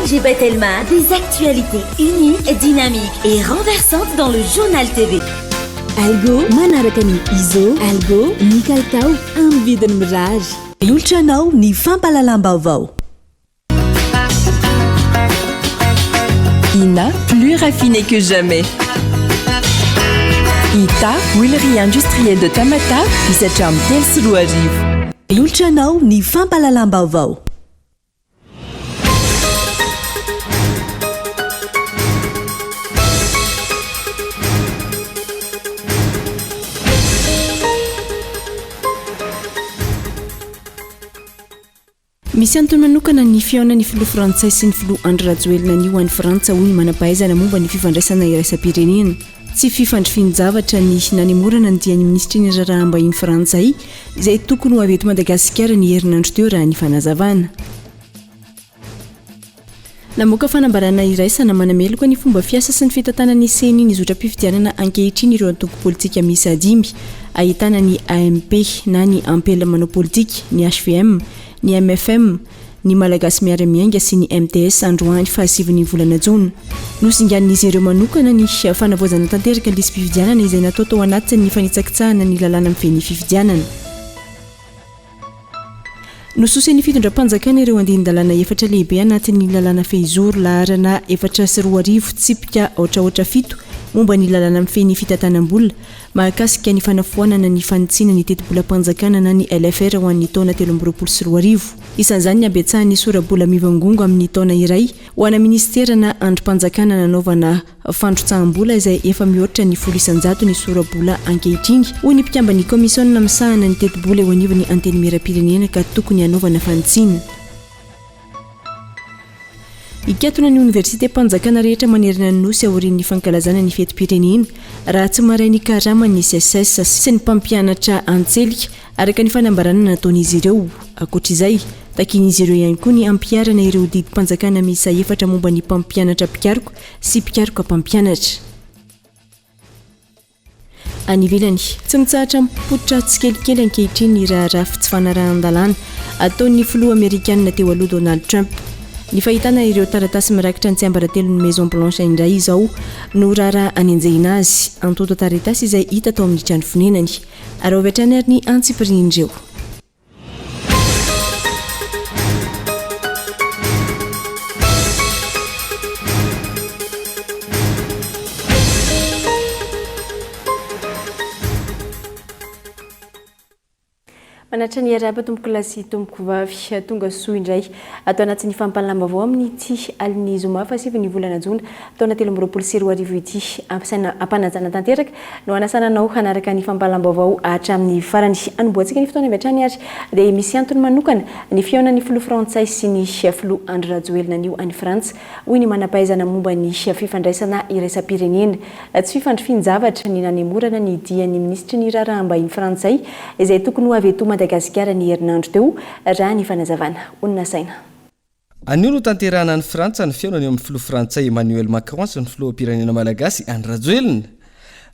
J'ai tellement des actualités uniques, dynamiques et renversantes dans le journal TV. Algo manaraka ny izo algo ny kalitao amin'ny vidiny mirage olotranao ny fampalalam-baovao. Ina, plus raffiné que jamais. Ita, huilerie industrielle de Tamata, hisatra mitely sy roa arivo. Olotranao ny fampalalam-baovao. Misy antony manokana ny fihaonan'ny filoha frantsay sy ny filoha Andry Rajoelina ny ho an'ny Frantsa hoy manam-pahaizana momba ny fifandraisana iraisam-pirenena. Tsy fifandrifian-javatra ny nanemorana ny dian'ny ministry ny raharaham-bahiny frantsay izay tokony ho avy eto Madagasikara ny herinandro teo raha ny fanazavana. Namoaka fanambarana iraisana manameloka ny fomba fiasa sy ny fitantanan'ny seny ny zotra-pifidianana ankehitriny ireo antoko politika misy adimy ahitana ny AMP na ny ampela manao politika, ny HVM, ny MFM, ny Malagasy miara-miainga sy ny MTS androany fahasivany volana Jona. Nosingan'izy ireo manokana ny fanavoazana tanteraka ny lisam-pifidianana izay natao tao anatin'ny fanitsakitsahana ny lalàna mifehy ny fifidianana. Nososen'ny fitondram-panjakana ireo andinin-dalàna efatra lehibe anatin'ny lalàna fehizoro laharana 4.4 tsipika ohatraohatra 7 momba ny lalàna mifehy ny fitantanam-bola mahakasika ny fanafoanana ny fanitsiana ny teti-bola-panjakana na ny LFR ho an'ny taona 2024. Isan'izany ny abetsahan'ny sora-bola mivangongo amin'ny taona iray ho ana ministera na androm-panjakana nanaovana fandrotsaham-bola izay efa mihoatra ny 100 ny sora-bola ankehitriny hoy ny mpikambany komisiona misahana ny teti-bola eo anivon'ny anteny miram-pirenena ka tokony hanaovana fanitsina. Ikatona ny Université Panjakana rehetra manerana ny nosy aorian'ny fankalazana ny fetim-pirenena raha tsy maray ny karama ny SSS sy ny mpampianatra antselika araka ny fanambarana nataon'izy ireo. Ankoatr'izay, takian'izy ireo ihany koa ny ampiarana ireo didim-panjakana miisa 4 momba ny mpampianatra mpikaroko sy mpikaroko mpampianatra. Any ivelany, tsy mitsahatra mipoitra tsikelikely ankehitriny raha rafy tsy fanarahan-dalàna ataon'ny filoha Amerikanina teo aloha Donald Trump. Ny fahitana ireo taratasy mirakitra ny tsiambaratelo ny Maison Blanche indray izao no raharaha anenjehina azy antoto taratasy izay hita tao amin'ny trano fonenany ary avy hatrany ary ny antsipirindreo. Manatra ny araba tompoko lasy tompoko vavy tonga soa indray atao anatin'ny fampalalam-baovao amin'ny ity alin'ny zoma fahasivy ny volana Jona taona 2024 ity ampiasaina ampanajana tanteraka no anasananao hanaraka ny fampalalam-baovao hatramin'ny farany anomboantsika ny fotoana avy hatrany ary dia misy antony manokana ny fihaonan'ny filoha frantsay sy ny filoha Andry Rajoelina anio any Frantsa hoy ny manam-pahaizana momba ny fifandraisana iraisam-pirenena. Tsy fifandrifian-javatra ny nanemorana ny dian'ny ministry ny raharaham-bahiny frantsay izay tokony ho avy eto Madagasikara ny herinandro teo raha ny fanazavana onina saina. Anio no tanterahana ny Frantsa ny fihaonany amin'ny filoha frantsay Emmanuel Macron sy ny filoham-pirenena malagasy Andry Rajoelina.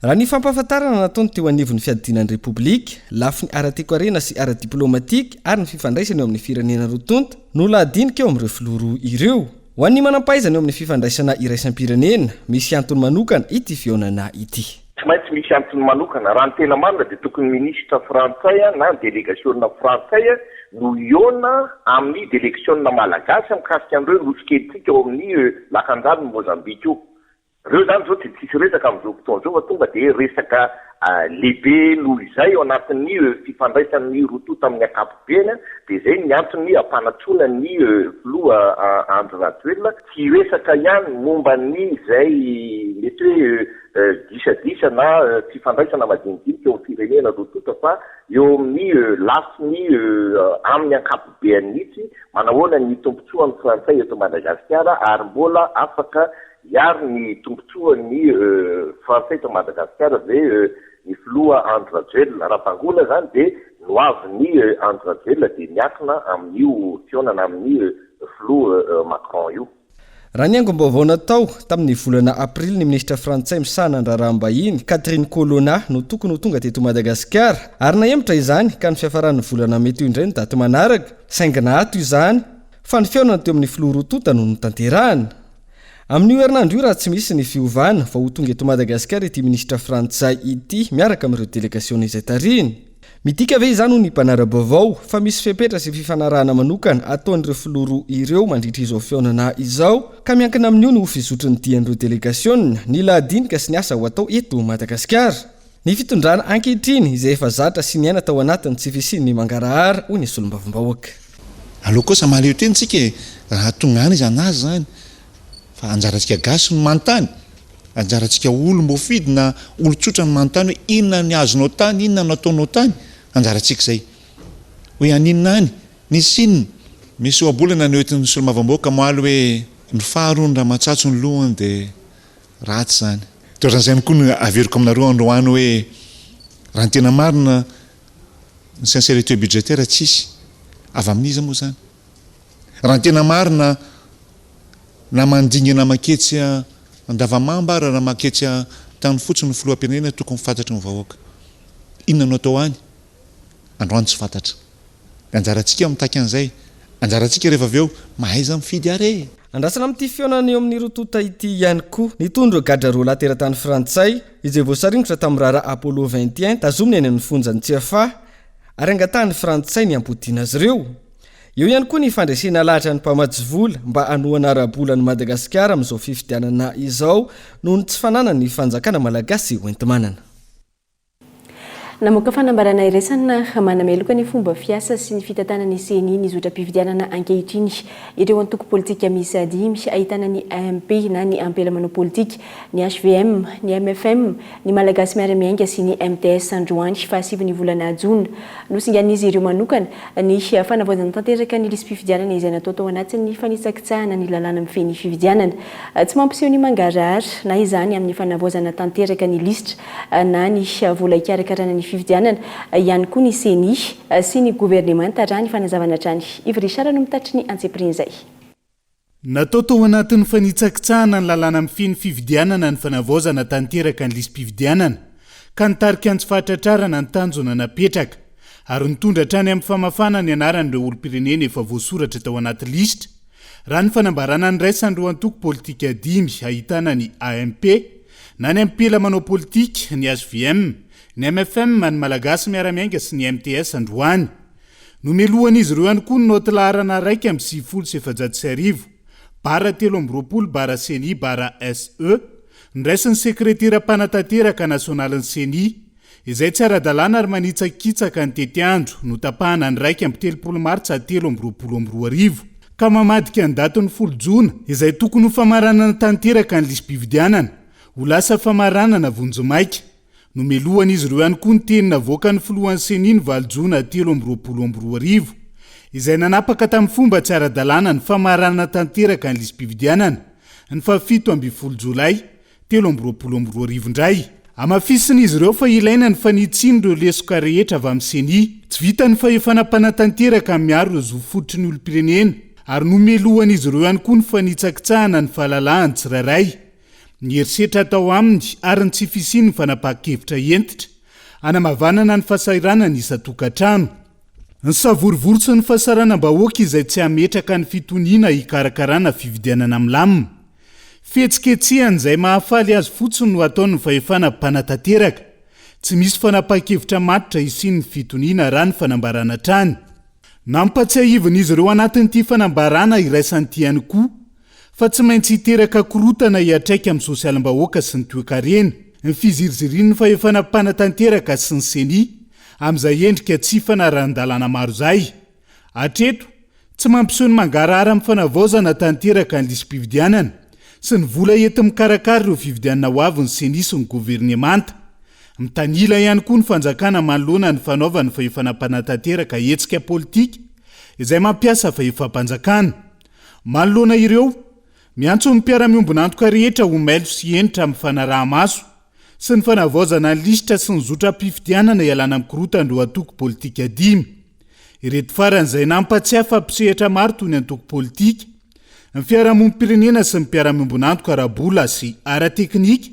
Raha ny fampahafantarana nataony teo anivon'ny fiadinan'ny Repoblika, lafiny ara-toekarena sy ara-diplomatika ary ny fifandraisana eo amin'ny firenena roa-tonta no lahadinika eo amin'ireo filoha roa ireo. Ho an'ny manam-pahaizana eo amin'ny fifandraisana iraisam-pirenena, misy antony manokana ity fihaonana ity. Tsy maintsy misy antony manokana raha ny tena marina dia tokony ministra frantsay na ny délégationna frantsay no iona amin'ny délégationna malagasy mikasika an'ireo nosikelintsika eo amin'ny lakandrano ny Mozambique io. Ireo zany zao tsy tsisy resaka amin'izao fotoana izao fa tonga dia resaka lehibe noho izay ao anatin'ny fifandraisan'ny rotonta amin'ny ankapobeny dia izay ny antony ampanatrona ny filoha Andry Rajoelina tsy resaka ihany momba ny izay mety hoe disadisa na fifandraisana madinidinika eo firenena rotonta fa eo amin'ny lafiny amin'ny ankapobeny mihitsy manahoana ny tombontsoan'ny frantsay eto Madagasikara ary mbola afaka iary ny tombontsoan'ny frantsay eto Madagasikara dia ny filoha Andry Rajoelina raha bangola zany dia noavin'ny Andry Rajoelina dia miakina amin'io fihaonana amin'ny filoha Macron io. Raha ny angom-baovao natao tamin'ny volana aprily ny ministra frantsay misahana ny raharaham-bahiny Kolo no tokony ho tonga teto Madagasikara ary nahemotra izany ka ny fiafaran'ny volana mety indray ny daty manaraka saingy nahato izany fa ny fiaonana teo amin'ny filorotota no notanterahana. Amin'io herinandro io raha tsy misy ny fiovana fa ho tonga eto Madagasikara ity ministra frantsay ity miaraka amin'ireo delegaciona izay tariny. Midika ve izany ho ny mpanara-baovao fa misy fepetra sy fifanarahana manokana ataon'ireo filoro ireo mandritra izao fiaonana izao ka miankina amin'io no fizotry ny dian'ireo delegaciona ny lahadinika sy ny asa ho atao eto Madagasikara. Ny fitondrana ankehitriny izay efa zatra sy ny aina tao anatiny tsy fisiany mangarahara hoy ny solombavambahoaka. Aloha kosa maleo teny tsika raha tonga any izy anazy zany fa anjarantsika gasy no manontany, anjarantsika olom-boafidy na olon-tsotra no manontany hoe inona ny azonao tany, inona no ataonao tany, anjarantsika izay hoe aninona any nisy inona. Misy oabolana ny oetin'ny solombavambahoaka moaly hoe ny faharoa ny raha matsatso ny lohany dia ratsy zany. Toran'izany koa no averiko aminareo androany hoe raha ny tena marina ny sincérité budgétaire tsisy avy amin'iza moa zany. Raha ny tena marina na mandingana maketsy andavamamba raha maketsy tany fotsiny ny filoham-pirenena tokony fantatry ny vahoaka. Inona no atao any? Androany tsy fantatra. Anjarantsika mitaka an'izay, anjarantsika rehefa avy eo mahaiza mifidy are. Andrasana amin'ity fiaonana eo amin'ny rotota ity ihany koa nitondro gadra roa lahy teratany frantsay izay voasaringotra tamin'ny raharaha Apollo 21 tazominy any amin'ny fonjany tsy afa ary angatahany frantsay ny ampodiana azy ireo. Eo ihany koa ny fandresena lahatra ny mpamatsy vola mba hanohana ara-bolan'ny Madagasikara amin'izao fifidianana izao noho ny tsy fananany ny fanjakana malagasy hoentimanana. Namoaka fanambarana iresana manameloka ny fomba fiasa sy ny fitantanany CNI ny zotram-pifidianana ankehitriny ireo antoko politika misy dimy ahitana ny AMP na ny ampelamanao politika, ny HVM, ny MFM, ny Malagasy miara-miainga sy ny MTS Juin fahasivy ny volana Jona. Nosingan'izy ireo manokana ny fanavaozana tanteraka ny lisy mpifidianana izay natao tao anatin'ny fanitsakitsahana ny lalàna mifehy ny fifidianana. Tsy mampiseho ny mangarahara na izany amin'ny fanavaozana tanteraka ny lisitra na ny vola ikarakarana ny fifidianana ihany koa ny CNI sy ny gouvernement raha ny fanazavana trany. Ivry no mitatry ny antsepriny izay. Natao tao anatin'ny fanitsakitsahana ny lalàna mifehy ny fifidianana ny fanavaozana tanteraka ny lisy mpifidianana ka nitarika antsy fahatratrarana ny tanjona napetraka ary nitondra hatrany amin'ny famafana ny anaran'ireo olom-pirenena efa voasoratra tao anaty lisitra. Raha ny fanambarana ny raisan'ireo antoko politika dimy ahitana ny AMP na ny ampelamanao politika, ny HVM, ny MFM, ny Malagasy miara-miainga sy ny MTS androany. Nomelohan'izy ireo ihany koa ny noty laharana raika amby 780 bara 320 bara CNI bara SE niraisin'ny sekreteram-panatanteraka nasionalin'ny CNI izay tsy ara-dalàna ary manitsakitsaka ny tetiandro no tapahana ny raika amby 30 martsa 322 ka mamadika ny datiny 10 Jona izay tokony ho famaranana tanteraka ny lisy mpifidianana ho lasa famaranana vonjomaika. Nomelohan'izy ireo ihany koa ny teny navoaka ny filohan'ny CNI ny 9 Jona 322 izay nanapaka tamin'ny fomba tsy ara-dalàna ny famaranana tanteraka ny lisy mpifidianana ny 7 Jolay 322 indray. Amafisin'izy ireo fa ilaina ny fanitsiny ireo lesoka rehetra avy amin'ny CNI tsy vita ny fahefanam-panatanteraka miaro ireo zofotry ny olom-pirenena ary nomelohan'izy ireo ihany koa ny fanitsakitsahana ny fahalalahany tsirairay. Ny herisetra atao aminy ary ny tsy fisiny ny fanapakevitra entitra anamavanana ny fahasairana ny isa-tokantrano. Ny savorivory sy ny fahasaranam-bahoaka izay tsy ametraka ny fitoniana hikarakarana fifidianana milamina. Fetsiketsehana izay mahafaly azy fotsiny no ataony fahefanam-panatanteraka. Tsy misy fanapakevitra matitra isiany ny fitoniana raha ny fanambarana trany. Nampatsiahivon'izy ireo anatin'ity fanambarana iraisan'ity ihany koa fa tsy maintsy hiteraka korotana hiatraika amin'ny sosialim-bahoaka sy ny toe-karena, ny fiziriziriny ny fahefanam-panatanteraka sy ny CNI amin'izay endrika tsy fanaran-dalàna maro izay. Hatreto, tsy mampiseho ny mangarahara amin'ny fanavaozana tanteraka ny lisy mpifidianana sy ny vola enti mikarakara ireo fifidianana ho avy ny CNI sy ny governemanta. Mitanila ihany koa ny fanjakana manoloana ny fanaovana fahefanam-panatanteraka hetsika politika izay mampiasa fahefam-panjakana. Manoloana ireo, miantso ny mpiara-miombonantoka rehetra ho mailo sy enitra amin'ny fanaraha-maso sy ny fanavaozana ny lisitra sy ny zotram-pifidianana ialana mikorotandreo antoko politika dimy. Ireto faran'izay nampatsiahy fampisehatra maro toy ny antoko politika, ny fiarahamonim-pirenena sy ny mpiara-miombonantoka ara-bola sy ara-teknika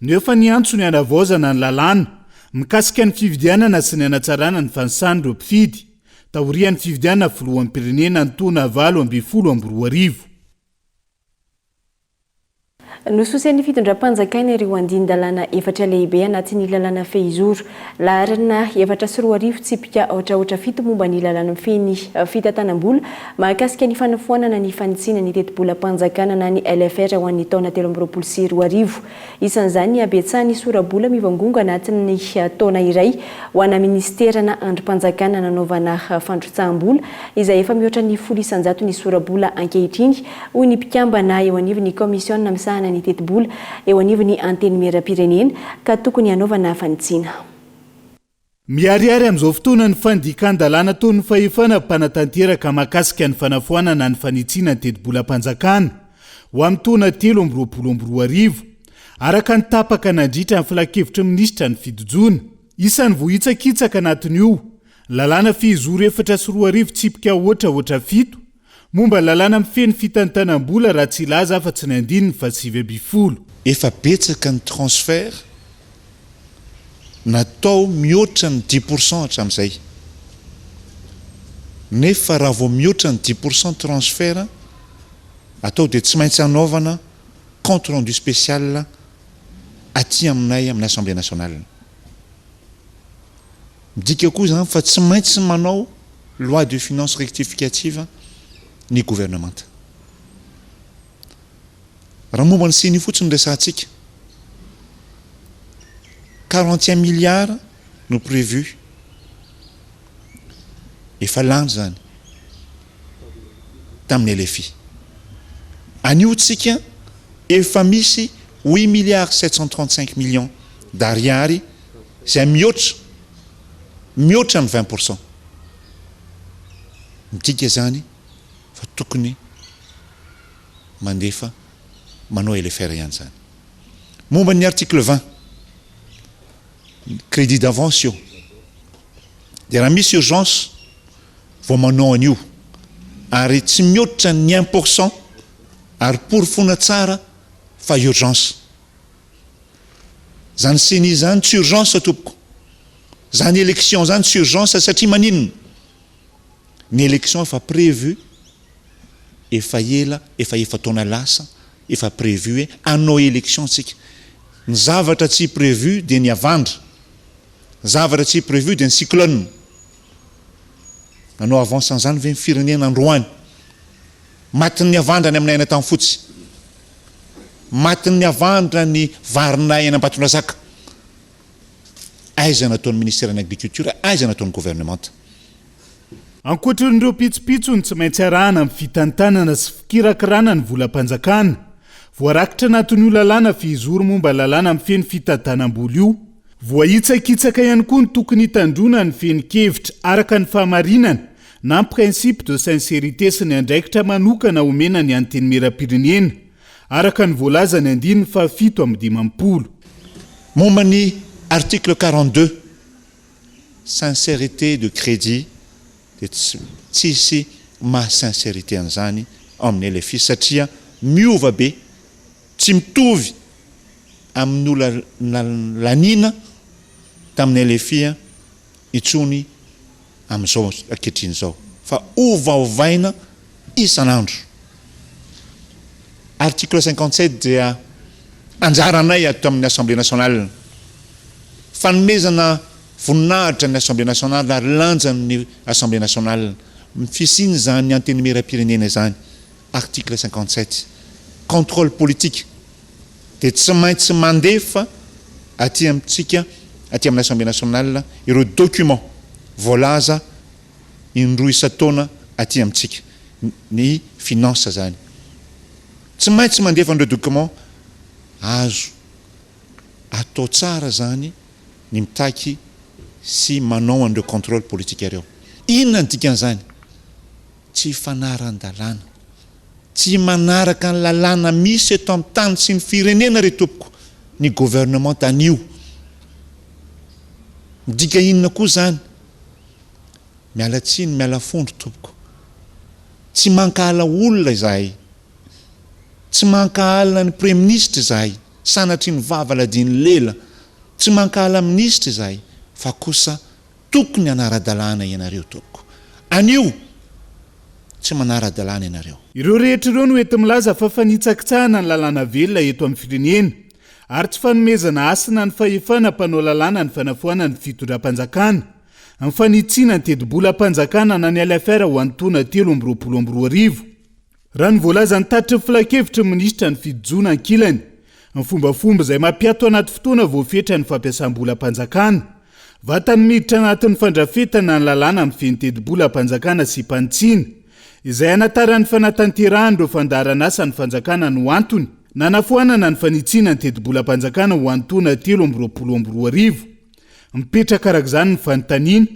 no efa niantso ny hanavaozana ny lalàna mikasika ny fifidianana sy ny hanatsarana ny fanisany ireo mpifidy taorian'ny fividianana filohan'ny pirenena ny taona 2024. Nososy fitondram-panjakana ireo andin-dalàna efatra lehibe anatin'ny lalàna fehizoro laharana efatra sy roa arivo tsipika ohatraohatra fito momba ny lalàna feny fitantanam-bola mahakasika ny fanafoanana ny fanitsina ny teti-bola-panjakana na ny LFR ho an'ny taona 2024 sy 2025. Isan'izany abetsahany sorabola mivangongo anatin'ny taona iray ho ana ministerana androm-panjakana nanaovana fandrotsaham-bola izay efa mihoatra ny 100 ny sorabola ankehitriny hoy ny mpikambana eo anivon'ny komisiona misahana ny teti-bola eo anivon'ny anteny mera-pirenena ka tokony hanaovana fanitsina. Miariary amin'izao fotoana ny fandikan-dalàna toy ny fahefana mpanatanteraka mahakasika ny fanafoanana ny fanitsiana ny teti-bola-panjakana ho amin'ny taona 2024 araka ny tapaka nandritra ny filakevitra minisitra ny fidojoana. Isan'ny vohitsakitsaka anatin'io lalàna fehizoro efatra sy roa arivo tsipika ohatraohatra fito momba lalàna mifeny fitantanam-bola raha tsy ilaza fa tsy nandininy fa 720. Efa betsaka ny transfert natao mihoatra ny 10% hatramin'izay. Nefa raha vao mihoatra ny 10% transfert atao dia tsy maintsy anaovana compte rendu spécial aty aminay amin'ny Assemblée nationale. Midika koa zany fa tsy maintsy manao loi de finances rectificative ny gouvernement. Raha momba ny siny fotsiny resantsika 41 milliards no prévu efa lany zany tamin'ny LFI. Anio tsika efa misy 8 milliards 735 millions d'ariary izay mihoatra ny 20%. Midika zany fa tokony mandefa manao LFR ihany zany. Momba ny article 20 crédit d'avance io dia raha misy urgence vao manao an'io ary tsy mihoatra ny 1% ary porofona tsara fa urgence. Zany siny zany tsy urgence tompoko. Zany élection zany tsy urgence satria maninona ny élection efa prévu efa ela efa taona lasa efa prévu hoe anao élection tsika. Ny zavatra tsy prévu dia ny avandra, zavatra tsy prévu dia ny cyclone. Anao avance an'izany ve ny firenena ny Juin matin'ny avandra ny aminay tany fotsy, matin'ny avandra ny varinay any Ambatondrazaka. Aiza nataon'ny ministère de l'agriculture, aiza nataon'ny gouvernement. Ankoatran'ireo pitsopitsony tsy maintsy arahana amin'ny fitantanana sy fikirakirana ny volam-panjakana voarakitra anatin'io lalàna fehizoro momba lalàna mifeny fitantanam-bola io. Voahitsakitsaka ihany koa ny tokony hitandrona ny fenikevitra araka ny fahamarinana na ny principe de sincérité sy ny andraikitra manokana omena ny anteny mera-pirenena araka ny voalaza ny 7/7. Momba ny article 42 sincérité de crédit dia tsisy mahasincérité an'izany amin'ny LFI satria miova be, tsy mitovy amin'ny lanina tamin'ny LFI itsony amin'izao ankehitriny zao fa ovaovaina isan'andro. Article 57 dia anjaranay ato amin'ny Assemblée nationale, fanomezana voninahitra ny Assemblée nationale ary lanjan'ny Assemblée nationale mifisiny zany ny anteny mera-pirenena zany. Article 57 contrôle politique dia tsy maintsy mandefa aty amintsika aty amin'ny Assemblée nationale ireo document voalaza indroa isa-taona aty amintsika ny finance zany. Tsy maintsy mandefa ireo document azo atao tsara zany ny mitaky sy manao an'ireo contrôle politique ireo. Inona ny dikan'izany? Tsy fanaran-dalàna, tsy manaraka ny lalàna misy eto amin'ny tany sy ny firenena re tompoko ny gouvernement anio. Midika inona koa zany? Miala tsiny, miala fondro tompoko. Tsy mankahala olona izahay, tsy mankahala ny premier ministre izahay, sanatry ny vava ladiny lela, tsy mankahala ministre izahay, fa kosa tokony anara-dalàna ianareo tompoko. anio tsy manara-dalàna ianareo. Ireo rehetra ireo no ety milaza fa fanitsakitsahana ny lalàna velona eto amin'ny firenena ary tsy fanomezana asina ny fahefana mpanao lalàna ny fanafoana ny fitondram-panjakana. Ny fanitsiana ny tedi-bola-panjakana na ny alafara ho antoana 322 raha ny voalaza ny tatry filakevitra minisitra ny fijoana ankilany. Ny fombafomba izay mampiato anaty fotoana voafetra ny fampiasam-bola-panjakana. Vatany miditra anatin'ny fandrafetana ny lalàna amin'ny feny tedi-bola-panjakana sy mpantsiana izay anataran'ny fanatanterahana ireo fandaharana asa ny fanjakana no antony nanafoanana ny fanitsiana ny tedi-bola-panjakana ho antoana 322. Mipetraka arak'izany ny fanontaniana,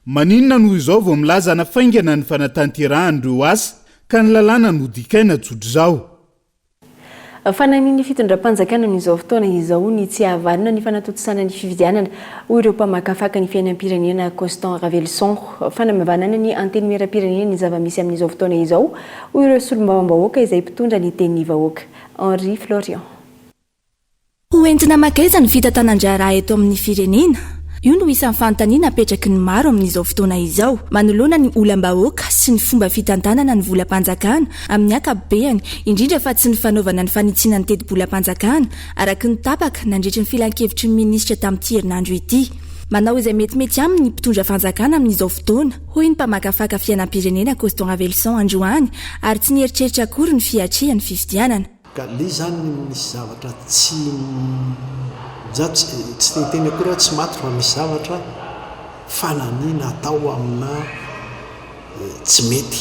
maninona noho izao vao milaza nafaingana ny fanatanterahana ireo asa ka ny lalàna no dikaina tsodro izao. Fananiny fitondram-panjakana n'izao fotoana izao ny tsy havarina ny fanatotosana ny fifidianana hoy ireo mpamakafaka ny fiainam-pirenena Constant Ravelson. Fanamavanana ny anteny miaram-pirenena ny zava-misy amin'izao fotoana izao hoy ireo solombavam-bahoaka izay mpitondra ny teny vahoaka. Henri Florian. Ho entina makaiza ny fitantanan-draharaha eto amin'ny firenena. Io no isan'ny fanontaniana apetraky ny maro amin'izao fotoana izao, manoloana ny olam-bahoaka sy ny fomba fitantanana ny volam-panjakana amin'ny ankapobeny, indrindra fa tsy ny fanaovana ny fanitsiana ny tedi-bola-panjakana araky ny tapaka nandritry ny filan-kevitry ny minisitra tamin'ity herinandro ity. Manao izay metimety aminy mpitondra fanjakana amin'izao fotoana, hoy ny mpamakafaka fiainam-pirenena Constant Ravelson Juin, ary tsy nieritreritra akory ny fiatrehany fifidianana. Ka le zany misy zavatra tsy teny akory tsy maty fa misy zavatra fananiana atao amina tsy mety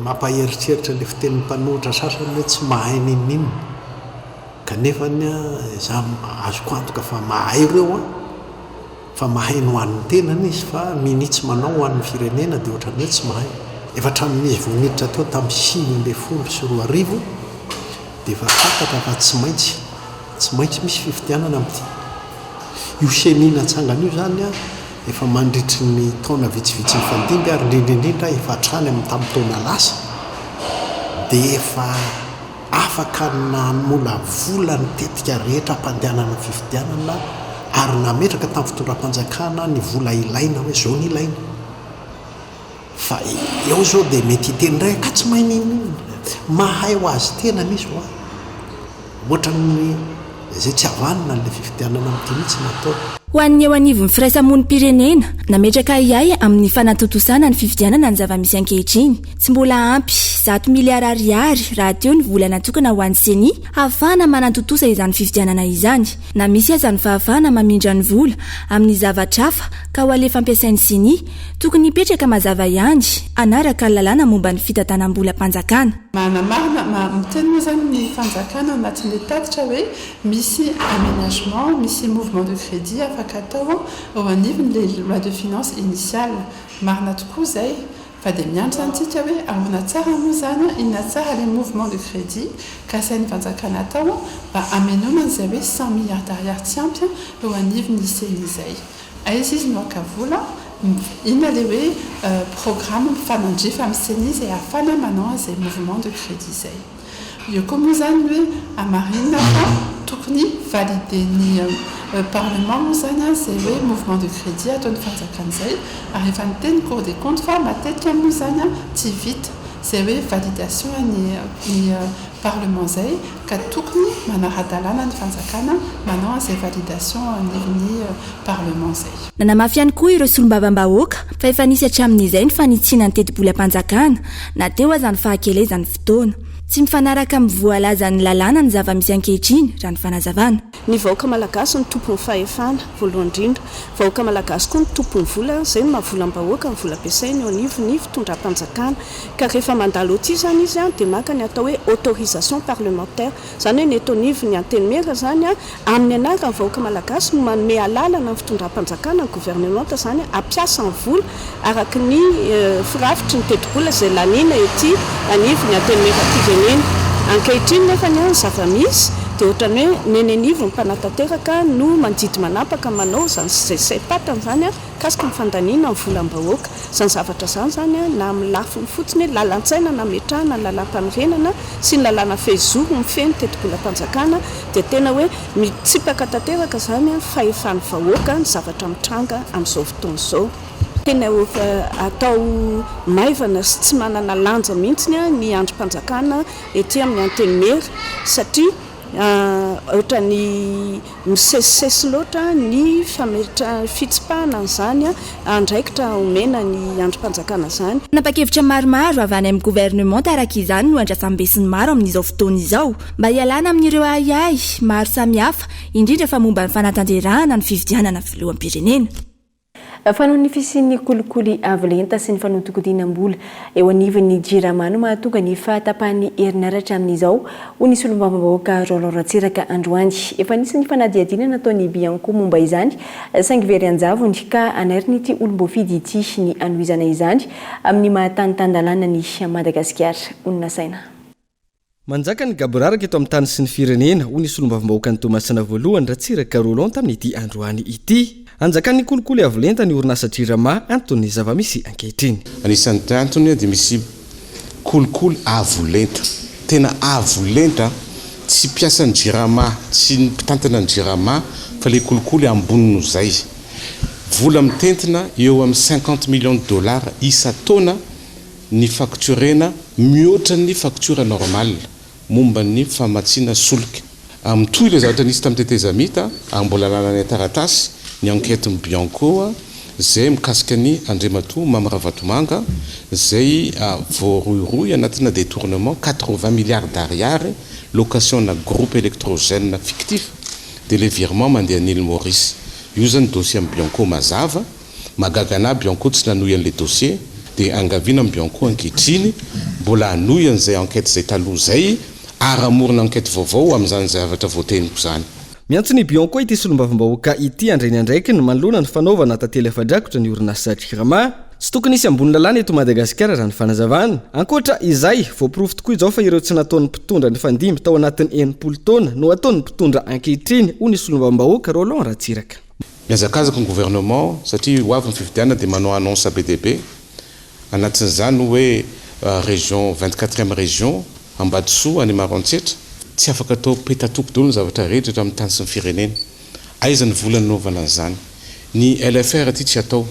mampaeritreritra le fitenin'ny mpanohitra sasany hoe tsy mahay ninina kanefa za azoko antoka fa mahay ireo fa mahay no an'ny tenany izy fa minitsy manao ho an'ny firenena dia ohatrany hoe tsy mahay. Efa tramin'izy voninitra teo tamin'ny 1920 dia efa fataka fa tsy maintsy misy fifidianana amin'ity. Io semina tsangana io zany efa mandritry ny taona vitsivitsy mifandimby ary indrindrindrindra efa hatrany amin'ny tamin'ny taona lasa dia efa afaka namola vola ny tetika rehetra mpandehanana fifidianana ary nametraka tamin'ny fitondram-panjakana ny vola ilaina hoe zao ny ilaina. Fa eo zao dia mety hiteny ndray ka tsy mahay ninina mahay ho azy tena misy ho ohatran'ny izay tsy havanina le fifidianana amin'ity mihitsy natao. Ho an'ny eo anivon'ny firaisamonim-pirenena nametraka iay amin'ny fanatotosana ny fifidianana ny zava-misy ankehitriny. Tsy mbola ampy 100 miliara ariary raha teo ny vola natokana ho an'ny seni ahafahana manatotosa izany fifidianana izany. Na misy aza ny fahafahana mamindra ny vola amin'ny zavatra hafa ka ho alefa ampiasain'ny seni tokony hipetraka mazava ihany anaraka ny lalàna momba ny fitantanam-bola-panjakana. Miteny moa zany ny fanjakana anatin'ilay tatitra hoe misy aménagement, misy mouvement de crédit afaka atao ao anivon'ilay loi de finance initiale. Marina tokoa izay fa dia miandry antsika hoe ahoana tsara moa zany inona tsara le mouvement de crédit ka sain'ny fanjakana atao mba amenona izay hoe 100 milliards d'ariary tsy ampy eo anivon'ny seny izay. Aiza izy noaka vola inona le hoe programme mifanandrifa amin'ny seny izay ahafana manao izay mouvement de crédit izay. Io koa moa zany hoe amarinina fa tokony valideny parlement moa zany izay hoe mouvement de crédit ataon'ny fanjakana izay ary efa niteny cour des comptes fa matetika moa zany tsy vita izay hoe validation ny parlement izay ka tokony manara-dalàna ny fanjakana manao an'izay validation anivon'ny parlement izay. Nanamafy ihany koa ireo solombavam-bahoaka fa efa nisy hatramin'izay ny fanitsiana ny tedi-bola-panjakana na teo aza ny fahakelezany fotoana. Tsy mifanaraka amin'ny voalaza ny lalàna ny zava-misy ankehitriny raha ny fanazavana. Ny vahoaka malagasy ny tompony fahefana voalohany indrindra. Vahoaka malagasy koa ny tompony vola izay no mahavolam-bahoaka ny vola ampiasainy eo anivon'ny fitondram-panjakana ka rehefa mandalo aty zany izy dia maka ny atao hoe autorisation parlementaire zany hoe ny eto anivon'ny antenimera zany amin'ny anaraka ny vahoaka malagasy no manome alalana ny fitondram-panjakana ny gouvernemanta zany ampiasa ny vola araky ny firafitry ny tedi-bola izay lanina ety anivon'ny antenimera firenena. Ankehitriny nefa ny zava-misy dia ohatrany hoe nenenivo ny mpanatanteraka no mandidy manapaka manao zany zay patany zany kasika ny fandaniana ny volam-bahoaka. Zany zavatra zany na amin'ny lafiny fotsiny hoe lalan-tsaina na metrahana ny lalam-panorenana sy ny lalàna fehizoro mifeny tedi-bola-panjakana dia tena hoe mitsipaka tanteraka zany fahefan'ny vahoaka ny zavatra mitranga amin'izao fotoana izao. tena atao maivana sy tsy manana lanja mihitsiny ny androm-panjakana ety amin'ny antenimery satria ohatra ny misesisesy loatra ny fameritra fitsipahana n'izany andraikitra omena ny androm-panjakana zany. Napakevitra maromaro avy any amin'ny gouvernement taraka izany no andrasam-besiny maro amin'izao fotoana izao mba hialana amin'ireo ahiahy maro samihafa indrindra fa momba ny fanatanterahana ny fifidianana filoham-pirenena. Fanao ny fisian'ny kolikoly avolenta sy ny fanotokodiana-mbola eo anivon'ny jirama no mahatonga ny fahatapahan'ny herinaratra amin'izao ho nisy olombam-bahoaka Roland Ratsiraka androany. Efa nisy ny fanadihadiana nataony Bianco momba izany saingy very anjavony ka anariny ity olom-boafidy ity ny anohizana izany amin'ny mahatanitany-dalàna ny Madagasikara. Onona saina. Manjaka ny gaboraraka eto amin'ny tany sy ny firenena ho nisy olombam-bahoaka ny Tomasina voalohany Ratsiraka Roland tamin'ity androany ity. Anjakan'ny kolikoly avolenta ny orinasa jirama antony zava-misy ankehitriny. Anisan'ny antony dia misy kolikoly avolenta. Tena avolenta tsy piasan'ny jirama, tsy mpitantana ny jirama fa le kolikoly ambony noho zay. Vola mitentina eo amin'ny 50 millions de dollars isa taona ny fakturena mihoatra ny faktura normale momba ny famatsiana solika. Amitoy le zavatra nisy tamin'ny tetezamita mbola lalana taratasy ny enquête Bianco zay mikasika ny Andriamatoa Mamravatoumanga zay voaroiroy anatina détournement 80 milliards d'ariary location na groupe électrogène fictif de le virement mandeha à l'île Maurice. Io zany dossier am Bianco mazava magagana Bianco tsy nanoy an'le dossier de angavina am Bianco ankehitriny mbola anoy an'izay enquête zay taloha zay aramorona enquête vaovao amin'izany zavatra voateniko zany. Miantsony Bianco ity solombavambahoaka ity andreny andraiky ny manolona ny fanaovana tantely afadrakotra ny orinasa jirama. Tsy tokony isy ambony lalàna eto Madagasikara raha ny fanazavana. Ankoatra izay, voaporofo tokoa izao fa ireo tsy nataon'ny mpitondra ny fandimby tao anatin'ny 90 taona no ataon'ny mpitondra ankehitriny ho ny solombavambahoaka Roland Ratsiraka. Miazakazaka ny gouvernement satria ho avy ny fifidianana dia manao annonce ABDB anatin'izany hoe région 24e région Ambadisoa any Maroantsetra tsy afaka atao petatoko daholo ny zavatra rehetra amin'ny tany sy ny firenena. Aiza ny vola nanaovana an'izany. Ny LFR ty tsy atao.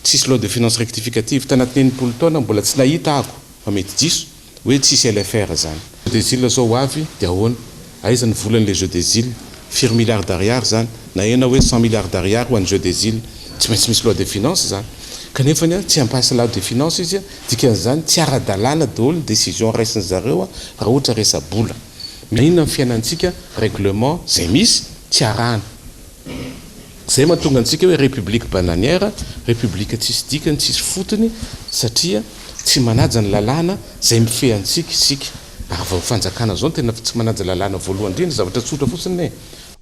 Tsisy loi de finances rectificative tanatiny 90 taona mbola tsy nahita ako fa mety diso hoe tsisy LFR zany. Jeu des îles zao avy dia ahoana. Aiza ny volan'le Jeu des îles firy milliards d'ariary zany na ena hoe 100 milliards d'ariary ho an'ny Jeu des îles tsy maintsy misy loi de finances zany. Kanefa tsy ampasy loi de finances izy dikan'izany tsy ara-dalàna daholo décision raisin'ny zareo raha ohatra resa-bola. Inona ny fiainantsika règlement zay misy tsy arahana. Zay mahatonga antsika hoe république bananière, république tsisy dikany, tsisy fotony satria tsy manaja ny lalàna zay mifehy antsika isika. Ary vao fanjakana zao tena tsy manaja lalàna voalohany indrindra zavatra tsotra fotsiny.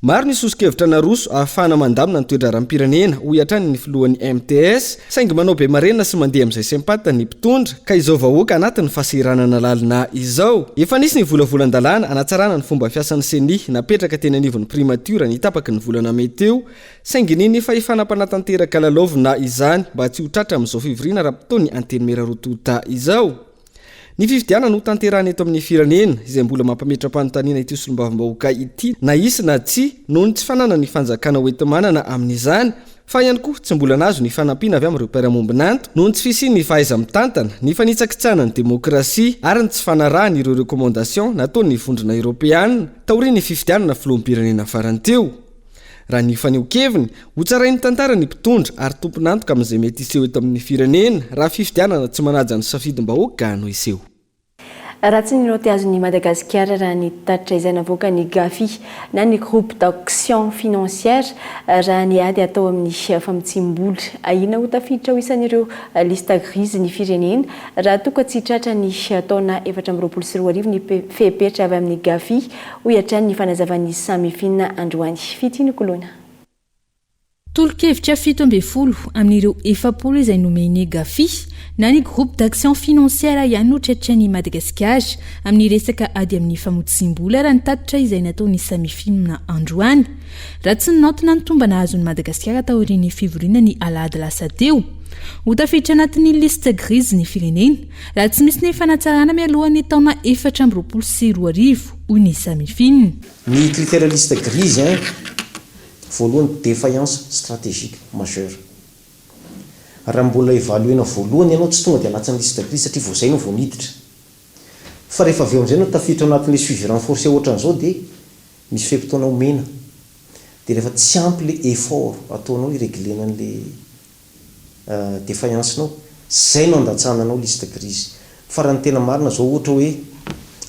Maro ny sosokevitra na roso ahafahana mandamina ny toetra aram-pirenena ho iatrany ny filohan'ny MTS saingy manao be marena sy mandeha amin'izay sempata ny mpitondra ka izao vahoaka anatin'ny fahasehiranana lalina izao. Efa nisy ny volavolan-dalàna anatsarana ny fomba fiasan'ny seni napetraka teny anivon'ny primature ny tapaky ny volana meteo saingy niny fa ifanapanatanteraka lalaovina izany mba tsy ho tratra amin'izao fivirina raha-potoany antenimera rotota izao. Ny fifidianana ho tanterahana eto amin'ny firenena izay mbola mampametra-panontaniana ity solombavambahoaka ity na isy na tsy noho ny tsy fanana ny fanjakana hoentimanana amin'izany fa ihany koa tsy mbola nazo ny fanampiana avy amin'ireo mpiara-mombinanto noho ny tsy fisiany ny fahaiza-mitantana ny fanitsakitsana ny demokrasia ary ny tsy fanarahana ireo rekomandation nataon'ny vondrona Europeana taorian'ny ny fifidianana filoham-pirenena faranteo. Raha ny faneho-keviny ho tsarain'ny tantara ny mpitondra ary tomponantoka amin'izay mety iseho eto amin'ny firenena raha fifidianana tsy manaja ny safidim-bahoaka no iseho. Raha tsy ninoty azon'ny Madagasikara raha ny tatitra izay navoaka ny GAFI na ny groupe d'action financière raha ny ady atao amin'ny famitsim-bola. Ahina ho tafiditra ho isan'ireo lista grise ny firenena raha toka tsy tratra ny taona 2024 ny fehipetra avy amin'ny GAFI ho iatrany ny fanazavan'ny samifina androany. Fitiny kolona. Tolo-kevitra 70 amin'ireo 70 izay nomeny GAFI na ny groupe d'action financière ihany no tratran'ny Madagasikara amin'ny resaka ady amin'ny famotsim-bola raha ny tatitra izay nataony samifina androany. Raha tsy ninaotana ny tomba nahazon'ny Madagasikara taorian'ny fivoriana ny alahady lasa teo ho tafiditra anatin'ny liste grise ny firenena raha tsy misy ny fanatsarana mialohan'ny taona 2024 ho ny samifina. Ny critère liste grise voalohany défaillance stratégique majeure. raha mbola évaluena voalohany ianao tsy tonga dia anatin'ny liste grise satria vao zay no vao niditra fa rehefa avy eo amin'izay no tafiditra anatin'le suivi renforcé ohatran'izao dia misy fempotoanao mena dia rehefa tsy ampy le effort ataonao irégulena an'le défaillancenao zay no andatsahananao liste grise fa raha ny tena marina zao ohatra hoe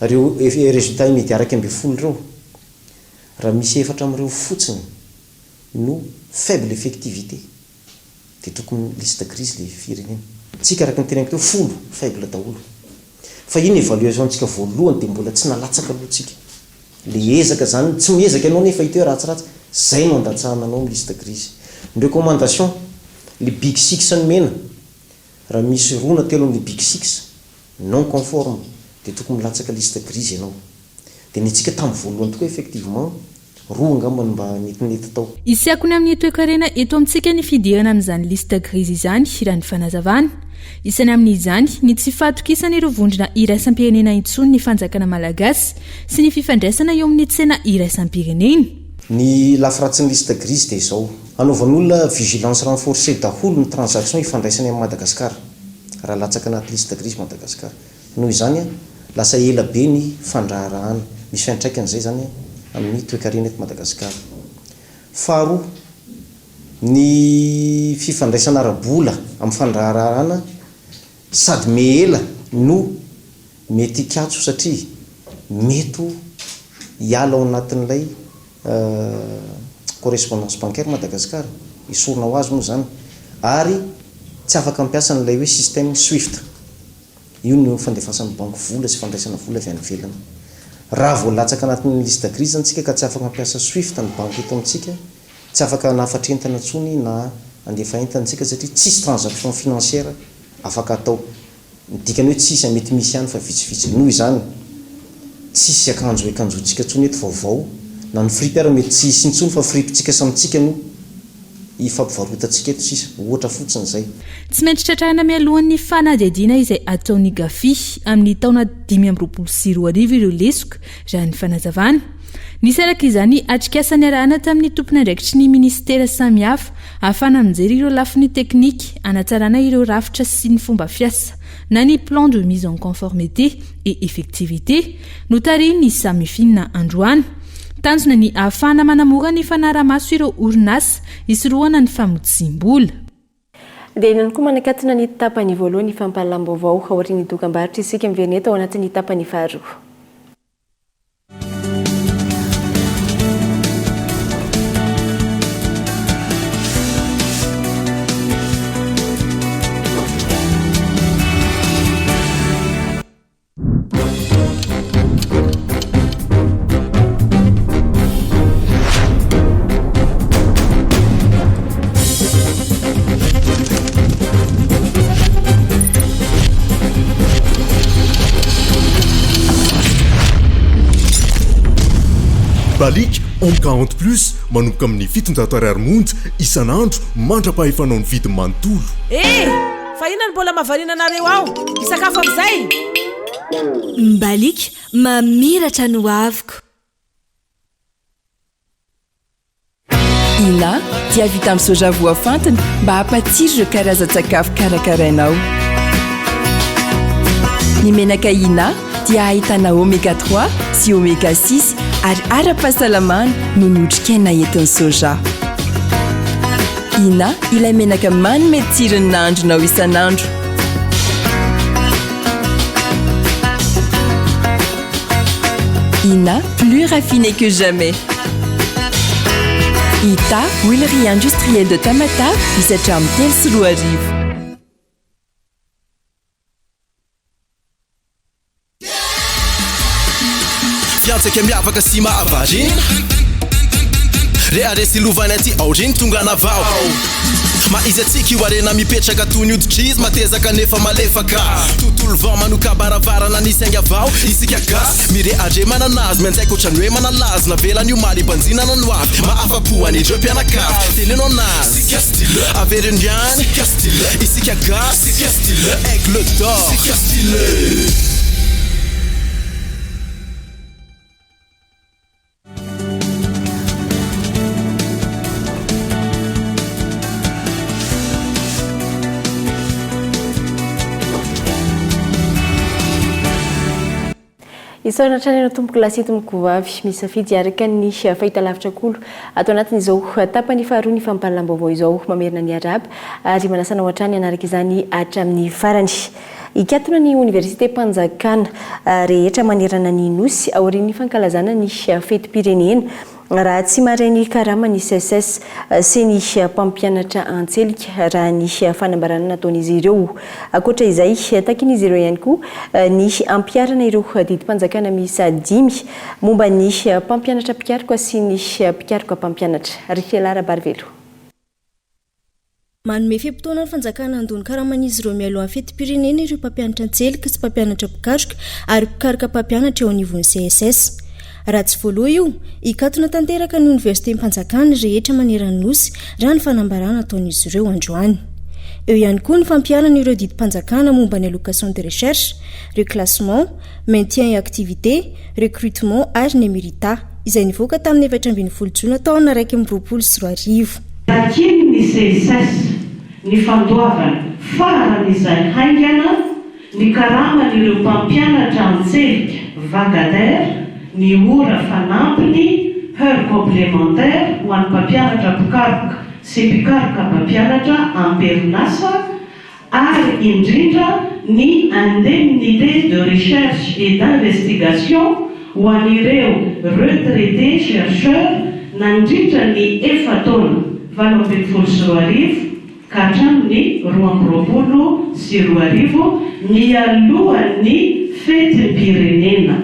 reo résultat immédiat araky amby folo reo raha misy efatra amin'ireo fotsiny no faible effectivité dia tokony liste grise le firenena tsika araky ny teneniko teo folo faible daholo fa iny évaluation ntsika voalohany dia mbola tsy nalatsaka aloha tsika le ezaka zany tsy miezaka ianao nefa hita hoe ratsiratsy zay no andatsahananao amin'ny liste grise ny recommandation le big six ny mena raha misy rona telo amin'ny big six non conforme dia tokony milatsaka liste grise ianao dia nitsika tamin'ny voalohany tokoa effectivement roa angambany mba netinety tao isyakony amin'ny toekarena eto amintsika ny fidirana amin'izany liste grise izany raha ny fanazavana isany amin'izany ny tsy fatokisana ireo vondrona iraisam-pirenena intsony ny fanjakana malagasy sy ny fifandraisana eo amin'ny tsena iraisam-pirenena ny lafiratsiny liste grise dia izao anaovan'olona vigilance renforcée daholo ny transaction ifandraisany amin'ny Madagasikara raha latsaka anaty liste grise Madagasikara noho izany a lasa ela be ny fandraharahana misy fiantraikan'izay zany amin'ny toekarena eto Madagasikara faharoa ny fifandraisana ara-bola amin'ny fandraharahana sady mehela no mety ikatso satria mety hiala ao anatin'ilay correspondance bancaire Madagasikara isorona ho azy moa zany ary tsy afaka mampiasa n'ilay hoe système swift io no fandefasan'ny banque vola sy fandraisana vola avy any ivelany raha vao latsaka anatin'ny liste grise antsika ka tsy afaka mampiasa swift ny banque eto amintsika tsy afaka nafatra entana ntsony na andefa entantsika satria tsisy transaction financière afaka atao midikany hoe tsisy mety misy ihany fa vitsivitsy noho izany tsisy akanjo ekanjotsika ntsony eto vaovao na ny fripiara mety tsisy ntsony fa fripitsika samitsika no ifampivarotantsika eto sisa ohatra fotsiny zay tsy maintsy tratrahana mialohan'ny fanadihadiana izay ataony gafi amin'ny taona 2024 ireo lesoka raha ny fanazavana nisy araka izany atrikasany arahana tamin'ny tompony andraikitry ny ministera samihafa ahafana mijery ireo lafiny teknika anatsarana ireo rafitra sy ny fomba fiasa na ny plan de mise en conformité et effectivité no tariny samifina androany tanjona ny ahafana manamora ny fanaramaso ireo orinasa isorohana ny famotsim-bola dia inany koa manakatina ny tapany voalohany fampahalam-baovao aorian'ny dokam-barotra isika miverina ao anatin'ny tapany faharoa balik om 40 plus manomboka amin'ny fitonjato-ariary isan'andro mandra-pahefanao ny vidiny manontolo fa inona ny mbola mahavariana anareo ao isakafo amin'izay mbalika mamiratra no aviko ina dia vita amin'ny soja voafantina mba hampatsiro ireo karazan-tsakafo karakarainao ny menaka ina dia ahitana oméga 3 sy oméga 6 ary ara-pahasalamana no notrikaina entin'ny soja ina ilay menaka manome tsirony nandronao isan'andro ina plus raffiné que jamais ita huilerie industrielle de Tamatave misatra amin'ny telo sy roa arivo fiantsaka miavaka sy mahavarina reharesy lovana ty aoriny tonga navao maizy atsika io arena mipetraka toy ny hoditry izy matezaka nefa malefaka tontolo vao manokabaravarana nisy ainga avao isika gasy mireadre mananazy mianjaika ohatrany hoe manalazy navelany io mali banjinana no avy maafapoany indreo mpianakavy teneno anazy averindriany isika gasy aigle d'or isaona trany tompoko lasy tomboko vavy misafidy araka ny fahita lavitra kolo atao anatin'izao tapany faharoa ny fampahalaam-baovao izao mamerina ny araba ary manasana ohatrany anaraka izany hatramin'ny farany ikatona ny Université Mpanjakana rehetra manerana ny nosy aorian'ny fankalazana ny fetim-pirenena raha tsy marainy karama ny SS sy ny mpampianatra antselika raha ny fanambarana nataon'izy ireo akoatra izay takin'izy ireo ihany koa ny ampiarana ireo didim-panjakana miisa 5 momba ny mpampianatra mpiaroka sy ny mpiaroka mpampianatra Rifialara Barvelo. Manome fepotona ny fanjakana andony karaman'izy ireo mialohan'ny fetim-pirenena ireo mpampianatra antselika sy mpampianatra mpikaroka ary mpikaroka mpampianatra eo anivon'ny CSS. Raha tsy voaloha io, ikatona tanteraka ny Université Mpanjakana rehetra manerana nosy raha ny fanambarana ataon'izy ireo androany. Eo ihany koa ny fampiarana ireo didim-panjakana momba ny allocation de recherche, reclassement, maintien et activité, recrutement ary ny emerita izay nivoaka tamin'ny 7 Jona taona 2024. Takiny ny CSS ny fandoavana faran'izay haingana ny karaman'ireo mpampianatra antselika vagadaire ny ora fanampiny heure complémentaire ho an'ny mpampianatra mpikaroka sy mpikaroka mpampianatra amperinasa ary indrindra ny indemnité de recherche et d'investigation ho an'ireo retraité chercheur nandritra ny 7 taona 2024 ka hatramin'ny 2024 mialohan'ny fetim-pirenena.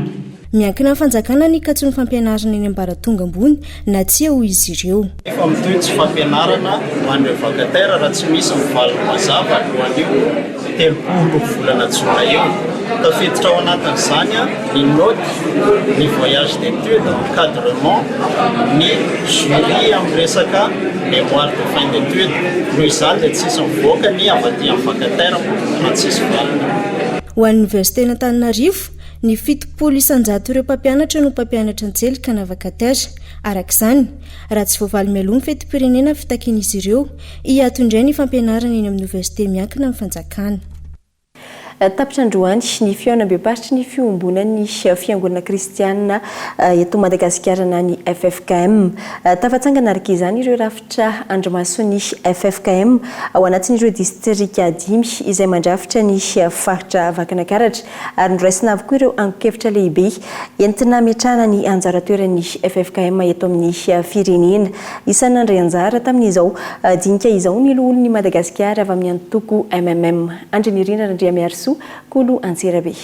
Miankina fanjakana ny katsony fampianarana eny ambaratonga ambony na tsy eo izy ireo. Efa mitoetsy fampianarana ho an'ireo vagataire raha tsy misy mivaly mazava alohan'io 3 volana Jona eo. Tafiditra ao anatin'izany ny note, ny voyage d'études, encadrement, ny jury amin'ny resaka mémoire de fin d'études. Noho izany dia tsisy mivoaka ny avy amin'ny vagataire raha tsisy valina. Ho an'ny Université n'Antananarivo ny 700 ireo mpampianatra no mpampianatra antselika na vacataire. Arak'izany, raha tsy voavaly mialoha ny fetim-pirenena fitakin'izy ireo, hiatondray ny fampianarana eny amin'ny université miankina amin'ny fanjakana. Tapitra androany ny fiaonam-beparitry ny fiombonan'ny fiangonana kristianina eto Madagasikara na ny FFKM. Tafatsangana araka izany ireo rafitra andromasony FFKM ao anatin'ireo distrika 5 izay mandrafitra ny faritra Vakinakaratra ary noraisina avokoa ireo ankevitra lehibe entina metrahana ny anjara toeran'ny FFKM eto amin'ny firenena. Isan'ny nandray anjara tamin'izao dinika izao ny loholon'ny Madagasikara avy amin'ny antoko MMM. Andrinirina Andriamiarso Kolo Ansirabe.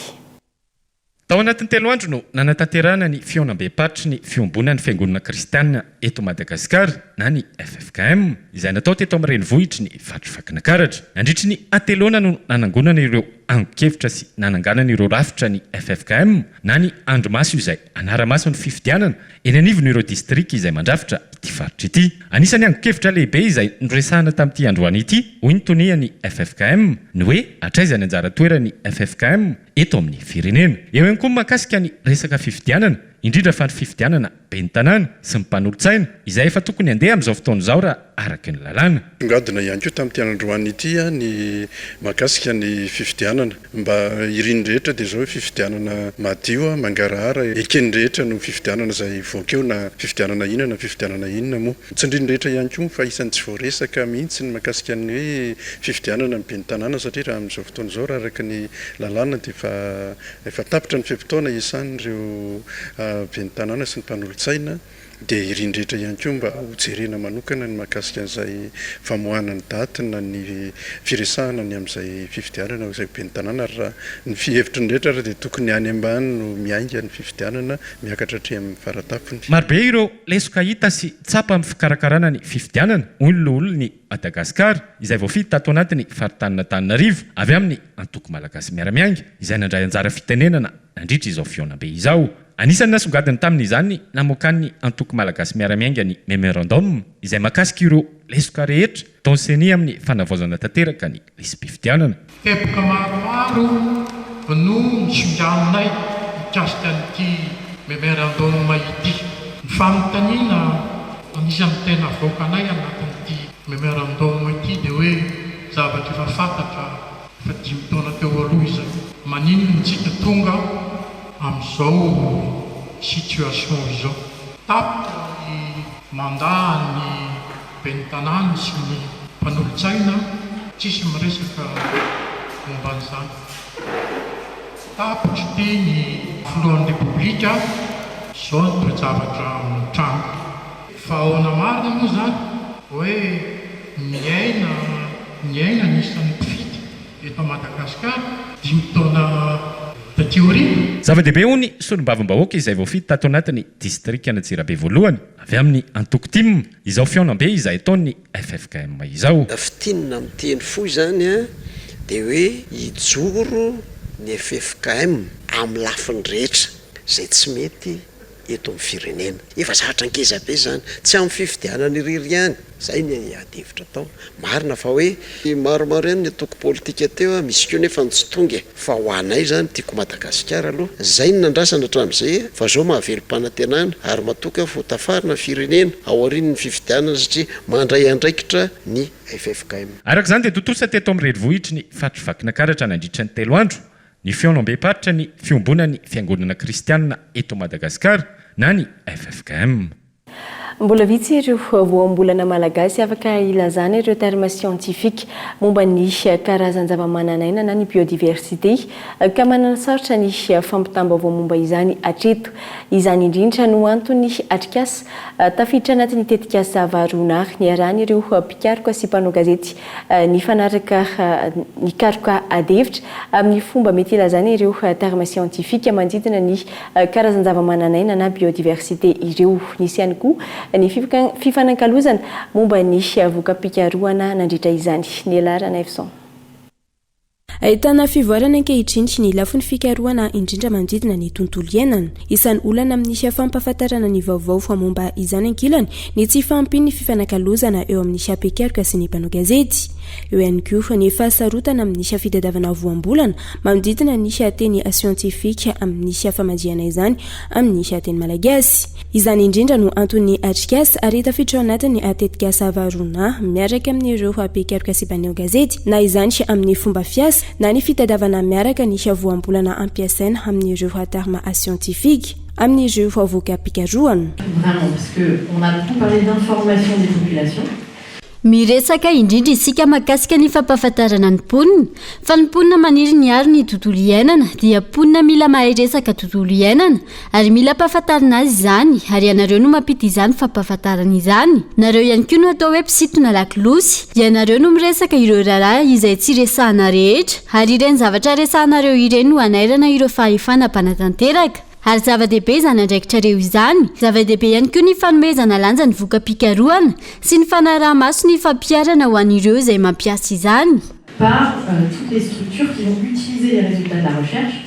Tao anatin'ny 3 andro no nanatanterahana ny fiaonam-beparitry ny fiombonan'ny fiangonana kristianina eto Madagasikara na ny FFKM izay natao teto amin'ny renivohitry ny faritra Vakinakaratra. Nandritry ny atelona no nanangonana ireo ankevitra sy nananganana ireo rafitra ny FFKM na ny andromaso izay anaramaso ny fifidianana eny anivony ireo distrika izay mandrafitra ity faritra ity. Anisany ankevitra lehibe izay noresahana tamin'ity androany ity hoy ny tonian'ny FFKM ny hoe hatraizany anjara toerany FFKM eto amin'ny firenena. Eo ihany koa mahakasika ny resaka fifidianana indrindra fa ny fifidianana ben'ny tanàna sy ny mpanolotsaina izay efa tokony handeha amin'izao fotoana izao raha araky ny lalàna. Ngadina ihany koa tamin'ity androany ity ny mahakasika ny fifidianana mba iriny rehetra dia izao hoe fifidianana madio mangarahara ekeny rehetra no fifidianana izay voakeo na fifidianana inona moa tsy indriny rehetra ihany koa fa isan'ny tsy voaresaka mihitsy ny mahakasika ny hoe fifidianana ny ben'ny tanàna satria raha amin'izao fotoana izao raha araky ny lalàna dia efa tapitra ny fepotona isan'ireo ben'ny tanàna sy ny mpanolotsaina dia irindrehetra ihany koa mba hojerena manokana ny mahakasika an'izay famoahana ny daty na ny firesahana ny amin'izay fifidianana izay ben'ny tanàna raha ny fihevitry ny rehetra raha dia tokony any ambany no miainga ny fifidianana miakatra hatry amin'ny faratapony. Marobe ireo lesoka hita sy tsapa amin'ny fikarakarana ny fifidianana olon'ny Madagasikara izay voafidy tato anatin'ny faritany-Antananarivo avy amin'ny antoko malagasy miaramianga izay nandray anjara fitenenana nandritra izao fiaonam-be izao. Anisany nasongadiny tamin'izany namoakan'ny antoko malagasy miaramianga ny memorandum izay mahakasika ireo lesoka rehetra tonseny amin'ny fanavaozana tanteraka ny lisam-pifidianana. Teboka maromaro no nisongaminay mikasika an'ity memorandum ity. Ny fanontaniana anisan'ny tena avoakanay anatin'ity memorandum ity dia hoe zavatra efa fantatra fa 5 taona teo aloha izay. Maninona ny tsika tonga amin'izao situation izao. Tapy mandany ben'ny tanàna sy ny mpanolotsaina tsisy miresaka momba an'izany. Tapitra teny filohan'ny repoblika izao ny toe-javatra amin'ny trano. Fa ahoana marina moa zany hoe miaina nisan'ny mpifity eto Madagasikara 5 taona taty-aoriana. Zava-dehibe hony solombavam-bahoaka izay voafity tato anatin'ny distrika Antsirabe voalohany avy amin'ny Antoko Tim izao fiaonam-be izay ataony FFKM izao. Fitinina miteny fohy zany a dia hoe hijoro ny FFKM amin'ny lafiny rehetra izay tsy mety eto amin'ny firenena. Efa zavatra ankeza be zany, tsy amin'ny fifidianana irery ihany. Zay ny adevitra tao. Marina fa hoe maromaro ihany ny atoko politika teo misy koa nefa tsy tonga. Fa ho anay zany tiako Madagasikara aloha. Zay ny nandrasana hatramin'izay fa zao mahavelo-panantenana ary matoka voatafarina firenena ao aorian'ny fifidianana satria mandray andraikitra ny FFKM. Araka izany dia totosa teto amin'ny renivohitry ny fatry vakinakaratra nandritra ny 3 andro. Ny fionom-be-paritra ny fiombonany fiangonana kristianina eto Madagasikara na ny FFKM. Mbola vitsy ireo voambolana malagasy afaka ilazana ireo termes scientifiques momba ny karazan-javamananaina na ny biodiversité ka mananasarotra ny fampitambavao momba izany atreto. Izany indrindra no antony atrikasa tafiditra anatin'ny tetikasa varonary ny arahany ireo mpikaroka sy mpanao gazety ny fanaraka ny karoka adevitra amin'ny fomba mety ilazana ireo termes scientifiques manodidina ny karazan-javamananaina na biodiversité ireo. Nisy ihany koa ny fifanankalozana momba ny voka-pikarohana nandritra izany. Ny alarana Efson. Ahitana fivoarana ankehitriny ny lafiny fikarohana indrindra manodidina ny tontolo iainana. Isan'ny olana amin'ny fampahafantarana ny vaovao fa momba izany ankilany ny tsy fampiny ny fifanankalozana eo amin'ny mpikaroka sy ny mpanao gazety. Eo ihany koa ny fahasarotana amin'ny fitadiavana voambolana manodidina ny teny siantifika amin'ny famadihana izany amin'ny teny malagasy. Izany indrindra no antony atrikasa ary tafiditra ao anatin'ny tetikasa varona miaraka amin'ireo mpikaroka sy mpanao gazety na izany amin'ny fomba fiasa na ny fitadiavana miaraka ny voambolana ampiasaina amin'ireo termes scientifiques amin'ireo voka-pikarohana. Vraiment, parce qu'on a beaucoup parlé d'information des populations. Miresaka indrindra isika mahakasika ny fampahafantarana ny mponina fa ny mponina maniry ny aro ny tontolo iainana dia mponina mila mahay resaka tontolo iainana ary mila mpahafantarana azy izany ary ianareo no mampita izany fampahafantarana izany. Nareo ihany koa no atao hoe mpisintona lakilosy dia nareo no miresaka ireo raharaha izay tsy resahana rehetra ary ireny zavatra resahanareo ireny no anairana ireo fahefana mpanatanteraka. Ary zava-dehibe izany andraikitrareo izany, zava-dehibe ihany koa ny fanomezana lanja ny voka-pikarohana sy ny fanaraha-maso ny fampiarana ho an'ireo izay mampiasa izany. Par toutes les structures qui vont utiliser les résultats de la recherche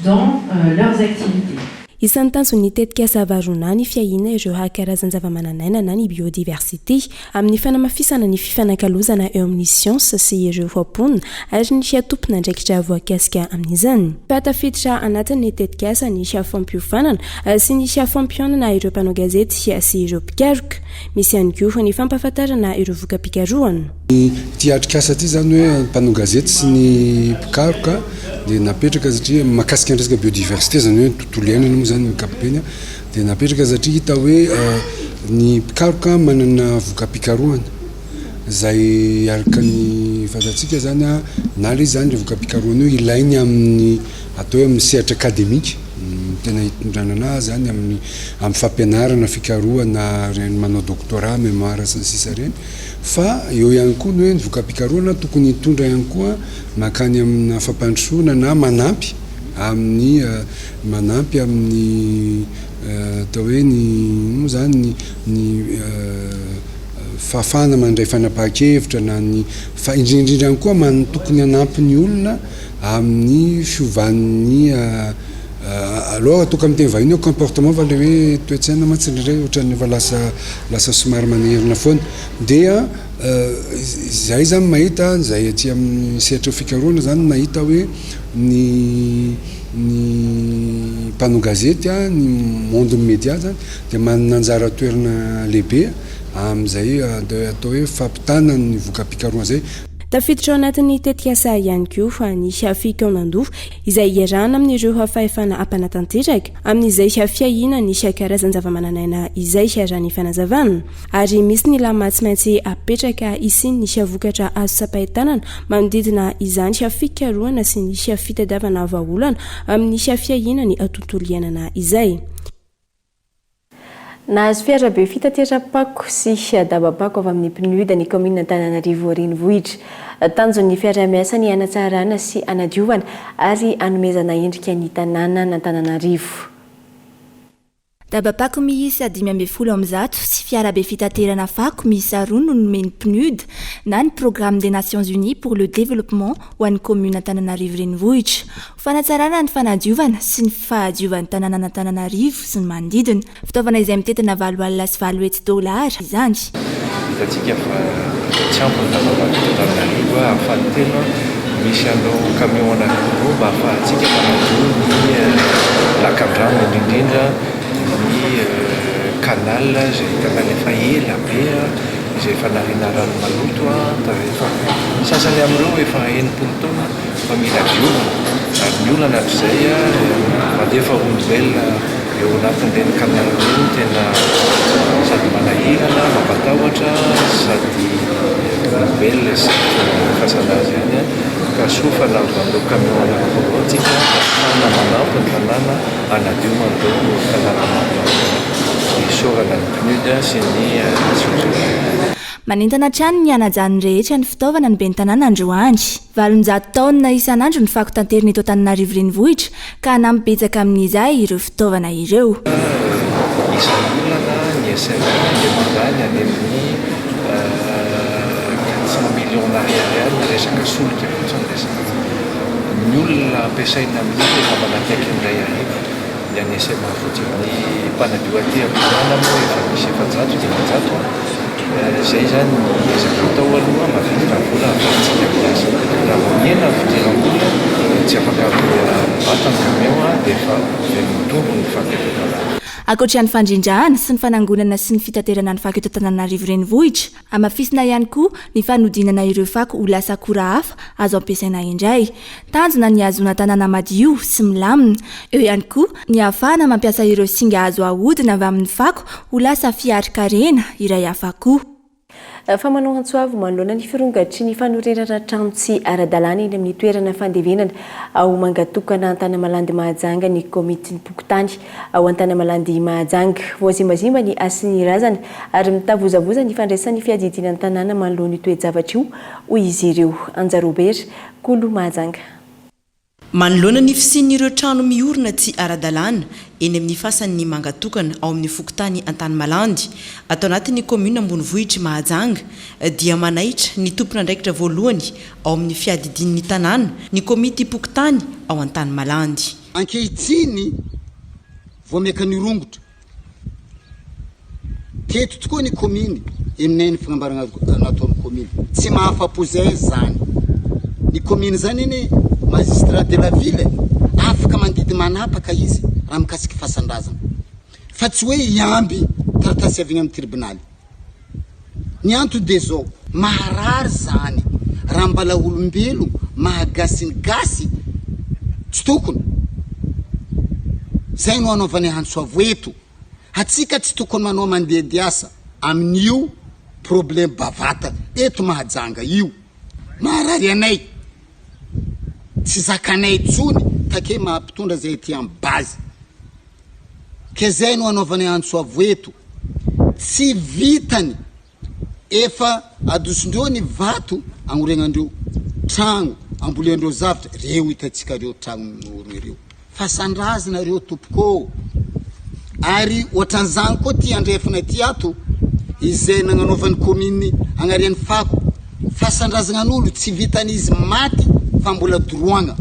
dans leurs activités. Isan'ny tanjony tetikasa varona ny fiahina ireo karazan-javamananaina na ny biodiversité amin'ny fanamafisana ny fifanankalozana eo amin'ny siansa sy ireo mponina ary ny fiatompona andraikitra voakasika amin'izany. Tafiditra anatin'ny tetikasa ny fampiofanana sy ny fampionana ireo mpanao gazety sy ireo mpikaroka. Misy ihany koa ny fampahafantarana ireo voka-pikarohana. Ty atrikasa ty zany hoe mpanao gazety sy ny mpikaroka dia napetraka satria mahakasika ny resaka biodiversité zany hoe tontolo iainana moa zany mikapopeny dia napetraka satria hita hoe ny mpikaroka manana voka-pikarohana zay araka ny fantatsika zany na le zany le voka-pikarohana io ilainy amin'ny atao hoe amin'ny sehatra akademika tena hitondranana zany amin'ny fampianarana fikarohana reny manao doctorat mémoire sy ny sisa reny fa eo ihany koa ny hoe ny voka-pikarohana tokony hitondra ihany koa makany amina fampandrosoana na manampy amin'ny atao hoe ny zany ny fahafahana mandray fanapahan-kevitra na ny fa indrindrindra ihany koa tokony hanampy ny olona amin'ny fiovan'ny alors toka amin'ny teny vahiny comportement va le hoe toetsaina matsindray ohatran'ny efa lasa somary manerina foana dia zay zany mahita zay aty amin'ny sehatra fikarohana zany mahita hoe ny mpanao gazety ny monde média zany dia manana anjara toerana lehibe amin'izay atao hoe fampitana ny voka-pikarohana zay. tafiditra ao anatin'ny tetikasa ihany koa fa nisy fikaonandofo izay iarahana amin'ireo fahefana ampanatanteraka amin'izay fiahina nisy karazany zavamananaina izay raha ny fanazavana ary misy ny lama tsy maintsy apetraka isiny nisy vokatra azo sapahitanana manodidina izany fikaroana sy nisy fitadiavana vahaolana amin'ny fiahina ny tontolo iainana izay. Nahazo fiarabe fitateram-pako sy dabapako avy amin'ny PNUD ny commune Antananarivo renivohitra. Tanjon'ny fiara-miasa ny anatsarana sy anadiovana ary anomezana endrika ny tanàna n'Antananarivo. Dabapako miisa 510 sy fiarabe fitaterana fako miisa 2 no nomeny PNUD na ny programme des Nations Unies pour le développement ho an'ny commune Antananarivo renivohitra. Fanatsarana ny fanadiovana sy ny fahadiovan'ny tanàna n'Antananarivo sy ny manodidina. Fitaovana izay mitetina $20 izany. Hitantsika fa tsy ampy Antananarivo ahafahany tena misy anao camion anankiroa mba ahafahantsika manadio ny lakan-drano indrindra ny canal izay canal efa ela be izay efa narina rano maloto efa sasany amin'ireo efa 90 taona fa mila diovana ary ny olana hatrizay mandefa olombelona eo anatin'ireny canal ireny tena sady manahirana mampatahotra sady olombelona sy fasana azy ihany ka sofana amin'ireo camion anankiroa antsika ahafahana manampy ny tanàna anadio amin'ireo tanàna isaorana ny PNUD sy ny Nations Unies. Manentana trano ny anajany rehetra ny fitaovana ny ben'ny tanàna androany. 700 taona isan'andro ny fako tanterina eto Antananarivo renivohitra ka nampibetsaka amin'izay ireo fitaovana ireo. Isan'olana ny SRD mandany any amin'ny 400 millions d'ariary ny resaka solika fotsiny resaka. Ny olona ampiasaina amin'ny efa manakaiky indray arivo ny any SMA fotsiny ny mpanadio aty amin'ny tanàna moa efa misy 700 izay zany ezaka atao aloha mahavita vola afahantsika miasa raha miena fidiram-bola tsy afaka bata ny camion dia efa mitombo ny fanketotana. Ankoatra ny fandrindrahana sy ny fanangonana sy ny fitaterana ny fako eto Antananarivo renivohitra, amafisina ihany koa ny fanodinana ireo fako ho lasa akora hafa azo ampiasaina indray. Tanjona ny azona tanàna madio sy milamina. Eo ihany koa ny ahafahana mampiasa ireo singa azo ahodina avy amin'ny fako ho lasa fiari-karena iray hafa koa. Fa manao antsoavo manoloana ny firongatry ny fanorerana trano tsy ara-dalàna eny amin'ny toerana fandevenana ao mangatokana Antanamalandy Mahajanga ny komity ny Pokotany ao Antanamalandy Mahajanga. Voazimazimba ny asiny razana ary mitavozavoza ny fandraisan'ny fiadidinan'ny tanàna manoloana ny toe-javatra io hoy izy ireo. Anja Robert, Kolo Mahajanga. Manoloana ny fisian'ireo trano miorina tsy ara-dalàna eny amin'ny fasan'ny mangatokana ao amin'ny Fokotany Antanamalandy atao anatin'ny commune Ambonivohitra Mahajanga dia manaitra ny tompon'andraikitra voalohany ao amin'ny fiadidian'ny tanàna ny komity Pokotany ao Antanamalandy. Ankehitriny vao miaka ny rongotra teto tokoa ny commune eminay ny fagnambarana nataon'ny commune tsy mahafapo zay zany ny commune zany eny magistrat de la ville afaka mandidy manapaka izy raha mikasiky fasan-drazana fa tsy hoe iamby taratasy avy amin'ny tribunaly. Ny antony de zao maharary zany raha mbala olombelo mahagasingasy tsy tokony zay no anaovany antsoavo eto. Hatsika tsy tokony manao mandedy asa amin'io problème bavata eto Mahajanga io maharary anay tsy zakanay tsony take mahampitondra zay ety amin'ny base ke zay no anaovany antsoavo eto tsy vitany efa adosondreo ny vato agnoregnandreo tragno amboleandreo zavatra reo hitatsika reo tragno nory reo fasan-drazana reo tompoko ary ohatran'izany koa ty andrefana ty ato izay nagnanaovan'ny commune agnarian'ny fako fasan-drazanan'olo tsy vitan'izy maty fa mbola doroagna.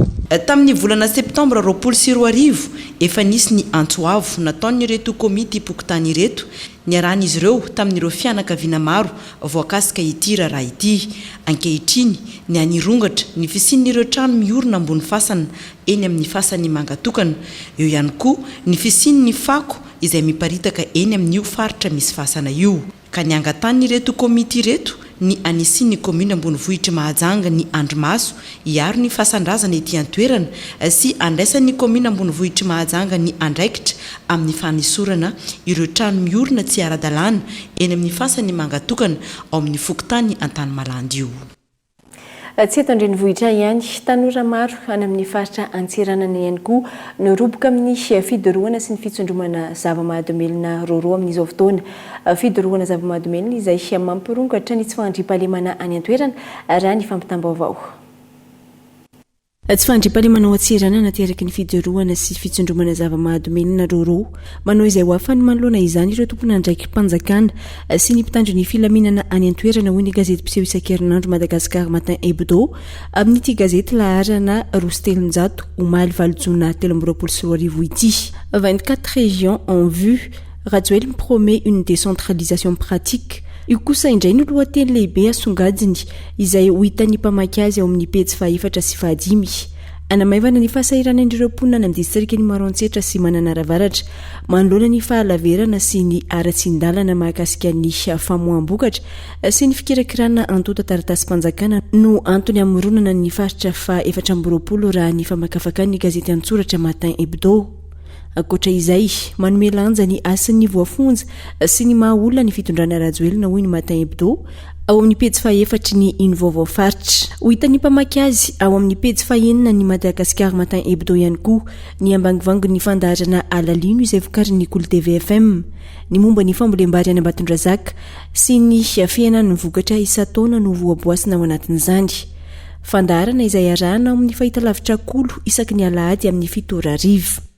Tamin'ny volana septambra 2024 efa nisy ny antsoavo nataon'ny reto komity Pokotany reto niarahan'izy ireo tamin'ireo fianakaviana maro voakasika ity raha ity. Ankehitriny ny anirongatra ny fisian'ireo trano miorina ambony fasana eny amin'ny fasan'ny mangatokana eo ihany koa ny fisian'ny fako izay miparitaka eny amin'io faritra misy fasana io ka ny angatany reto komity reto ny anisiny commune ambony vohitra mahajanga ny andromaso hiaro ny fahasandrazana ety an-toerana sy andraisan'ny commune ambony vohitra mahajanga ny andraikitra amin'ny fanisorana ireo trano miorina tsy ara-dalàna eny amin'ny fasany mangatokana ao amin'ny fokotany an-tany malandy io. Tsy eto andrenivohitra ihany tanora maro any amin'ny faritra Antsiranana ihany koa noroboka amin'ny fidorohana sy ny fitsondromana zava-mahadomelina roro amin'izao fotoana. Fidorohana zava-mahadomelina izay mampirongatra ny tsy fandriam-pahalemana any an-toerana raha ny fampitam-baovao. Tsy fandriam-pahalemana ao Antsiranana teraka ny fidorohana sy fitsondromana zava-mahadomelina roro. Manao izay ho afahany manoloana izany ireo tompona andraikim-panjakana sy ny mpitandro ny filaminana any an-toerana hoy ny gazety mpiseho isan-kerinandro Madagascar Matin Hebdo amin'ity gazety laharana roa telonjato omaly valojona 13 ity. 24 régions en vue. Rajoelina promet une décentralisation pratique. Io kosa indray no lohateny lehibe asongadiny izay ho hitan'ny mpamaky azy ao amin'ny pejy 4 sy 5. Anamaivana ny fahasahiranan'ireo mponina any amin'ny distrika ny Maroantsetra sy Mananaravaratra manoloana ny fahalaverana sy ny ara-tsindalana mahakasika ny famoam-bokatra sy ny fikirakirana antota taratasy-panjakana no antony amoronana ny faritra fa 420 raha ny famakafaka ny gazety an-tsoratra Matin Hebdo. Ankoatra izay manome lanja ny asan'ny voafonja sy ny mahaolona ny fitondrana rajoelina hoy ny Matin Hebdo ao amin'ny pejy 4 ny iny vaovao faritra. Ho hitan'ny mpamaky azy ao amin'ny pejy 9 ny Madagascar Matin Hebdo ihany koa ny ambangovango ny fandaharana alalino izay vokarin'ny Kolo TVFM, ny momba ny fambolem-bary any Ambatondrazaka sy ny fiainan'ny vokatra isa-taona no voaboasina ao anatin'izany. Fandaharana izay arahana amin'ny fahitalavitra kolo isaky ny alahady amin'ny 7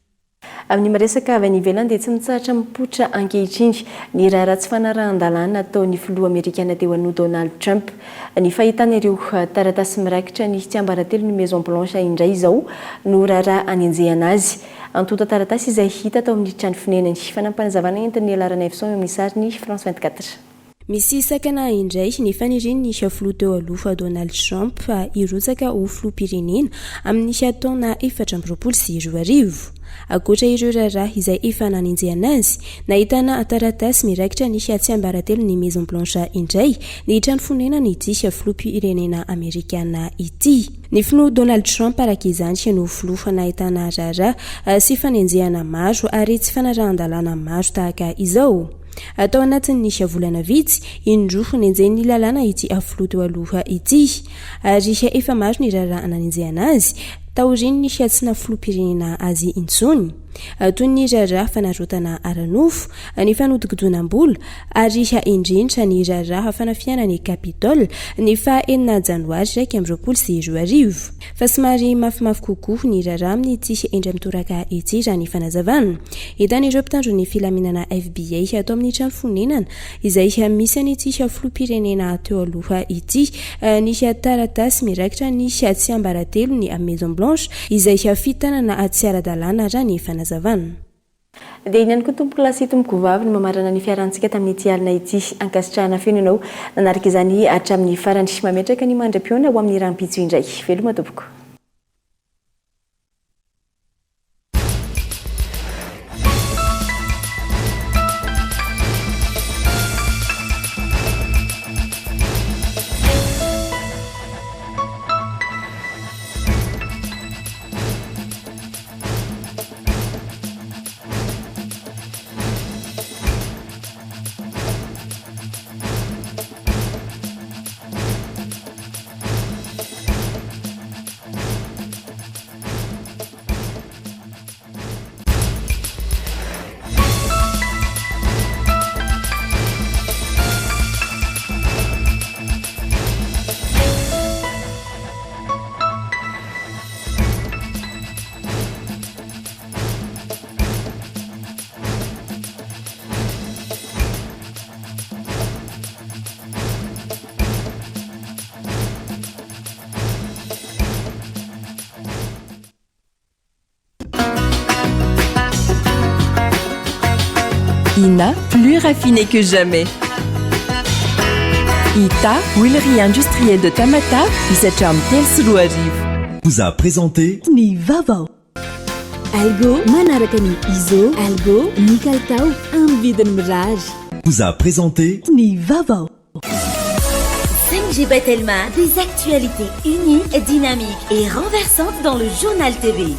Amin'ny maresaka avy any ivelany dia tsy mitsahatra mipoitra ankehitriny ny raha-ratsy fanarahan-dalàna ataon'ny filoha Amerikana teo anio Donald Trump. Ny fahitana ireo taratasy mirakitra ny tsiambaratelo ny Maison Blanche indray izao no raharaha anenjehana azy. Antota taratasy izay hita tao amin'ny trano fonenany. Fanampanazavana entin'ny alarana efson amin'ny sariny France 24. Misy sakana indray ny faniriany ny filoha teo aloha Donald Trump irotsaka ho filoham-pirenena amin'ny taona 2024. Akoatra ireo raharaha izay efa nanenjehana azy, nahitana taratasy mirakitra ny tsiambaratelo ny Maison Blanche indray ny trano fonenany ity filoham-pirenena Amerikana ity. Ny filoha Donald Trump araka izany no filoha nahitana raharaha sy fanenjehana maro ary tsy fanarahan-dalàna maro tahaka izao. Atao anatin'ny volana vitsy indroa nenjehany lalàna ity filoha teo aloha ity ary efa maro ny raharaha nanenjehana azy taoriny ny fiatsina filoham-pirenena azy intsony. Toy ny raharaha fanarotana aranofo, ny fanodikodonam-bola ary indrindra ny raharaha fanafiana ny Capitole ny 4 Janoary 2022. Fa somary mafimafy kokoa ny raharaha amin'ity endry mitoraka ity raha ny fanazavana. Hitan'ireo mpitandro ny filaminana FBA atao amin'ny trano fonenana izay misy an'ity filoham-pirenena teo aloha ity ny taratasy mirakitra ny tsiambaratelo ny Maison Blanche izay fitanana tsy ara-dalàna raha ny fanazavana. Dia ihany koa tompoko lasy tompoko vavy ny mamarana ny fiarantsika tamin'ity alina ity ankasitrahana feno ianao nanarika izany hatramin'ny farany mametraka ny mandram-piona ho amin'ny rahampitso indray. Veloma tompoko. Ina, plus raffiné que jamais. Ita, huilerie industrielle de Tamata, Isacham Telsuluariv. Vous a présenté Ni Vaovao. Algo, Manarakani Iso, Algo, Nikaltao, Ambiden Mirage. Vous a présenté Ni Vaovao. Belma, des actualités uniques, dynamiques et renversantes dans le journal TV.